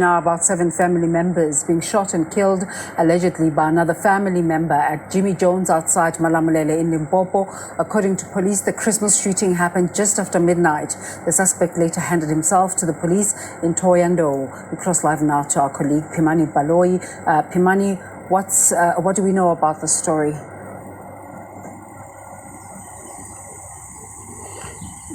Now, about 7 family members being shot and killed, allegedly by another family member at Jimmy Jones outside Malamulele in Limpopo. According to police, the Christmas shooting happened just after midnight. The suspect later handed himself to the police in Thohoyandou. We cross live now to our colleague Phemani Baloyi. Phemani, what do we know about the story?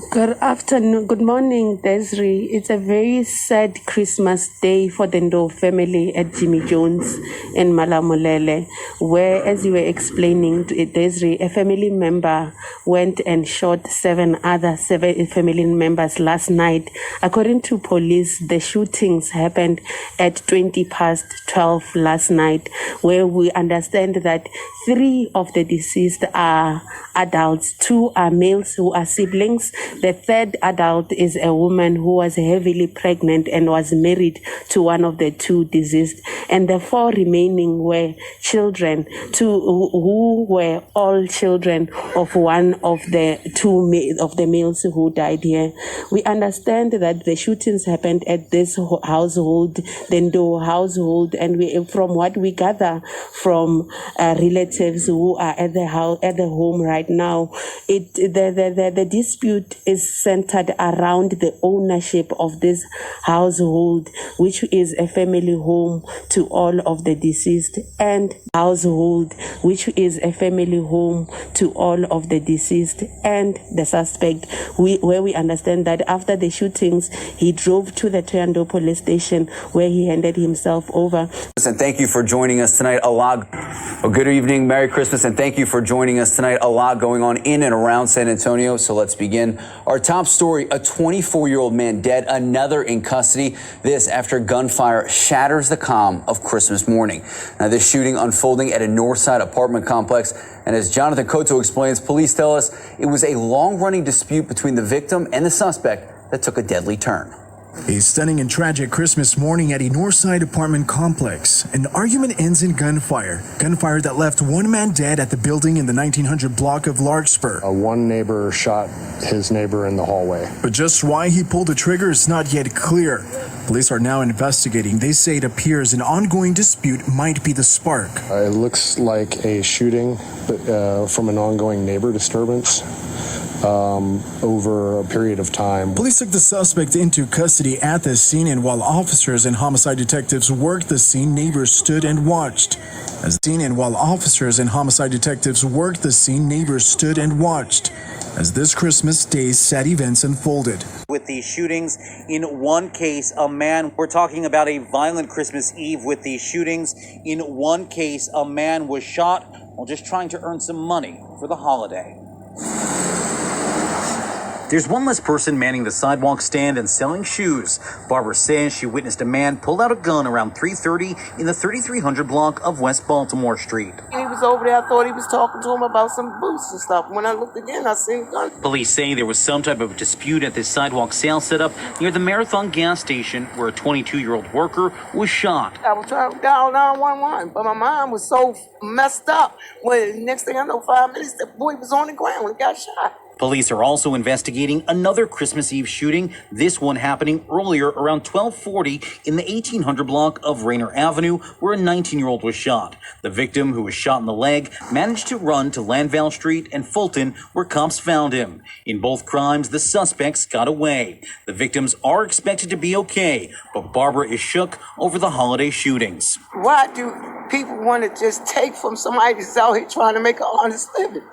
Good afternoon. Good morning, Desiree. It's a very sad Christmas day for the Ndou family at Jimmy Jones in Malamulele, where, as you were explaining, Desiree, a family member went and shot 7 other family members last night. According to police, the shootings happened at 12 last night, where we understand that 3 of the deceased are adults, 2 are males who are siblings. The 3rd adult is a woman who was heavily pregnant and was married to one of the 2 deceased. And the 4 remaining were children, who were all children of one of the 2 of the males who died here. We understand that the shootings happened at this household, the Ndou household, and from what we gather from relatives who are at the home right now, the dispute is centered around the ownership of this household, which is a family home to all of the deceased, and household, which is a family home to all of the deceased and the suspect, where we understand that after the shootings, he drove to the Thohoyandou police station where he handed himself over. And thank you for joining us tonight. Good evening, Merry Christmas, and thank you for joining us tonight. A lot going on in and around San Antonio, so let's begin. Our top story, a 24-year-old man dead, another in custody. This after gunfire shatters the calm of Christmas morning. Now, this shooting unfolding at a Northside apartment complex. And as Jonathan Cotto explains, police tell us it was a long-running dispute between the victim and the suspect that took a deadly turn. A stunning and tragic Christmas morning at a Northside apartment complex. An argument ends in gunfire. Gunfire that left 1 man dead at the building in the 1900 block of Larkspur. One neighbor shot his neighbor in the hallway. But just why he pulled the trigger is not yet clear. Police are now investigating. They say it appears an ongoing dispute might be the spark. It looks like a shooting from an ongoing neighbor disturbance over a period of time. Police took the suspect into custody at the scene, and while officers and homicide detectives worked the scene, neighbors stood and watched. As this Christmas Day's sad events unfolded. With these shootings, in one case, we're talking about a violent Christmas Eve with these shootings. In one case, a man was shot while just trying to earn some money for the holiday. There's one less person manning the sidewalk stand and selling shoes. Barbara says she witnessed a man pull out a gun around 3:30 in the 3300 block of West Baltimore Street. He was over there. I thought he was talking to him about some boots and stuff. When I looked again, I seen a gun. Police say there was some type of dispute at this sidewalk sale setup near the Marathon gas station where a 22-year-old worker was shot. I was trying to dial 911, but my mind was so messed up. Well, next thing I know, 5 minutes, the boy was on the ground when he got shot. Police are also investigating another Christmas Eve shooting, this one happening earlier around 12:40 in the 1800 block of Rainer Avenue, where a 19-year-old was shot. The victim, who was shot in the leg, managed to run to Landval Street and Fulton, where cops found him. In both crimes, the suspects got away. The victims are expected to be okay, but Barbara is shook over the holiday shootings. Why do people want to just take from somebody that's out here trying to make an honest living?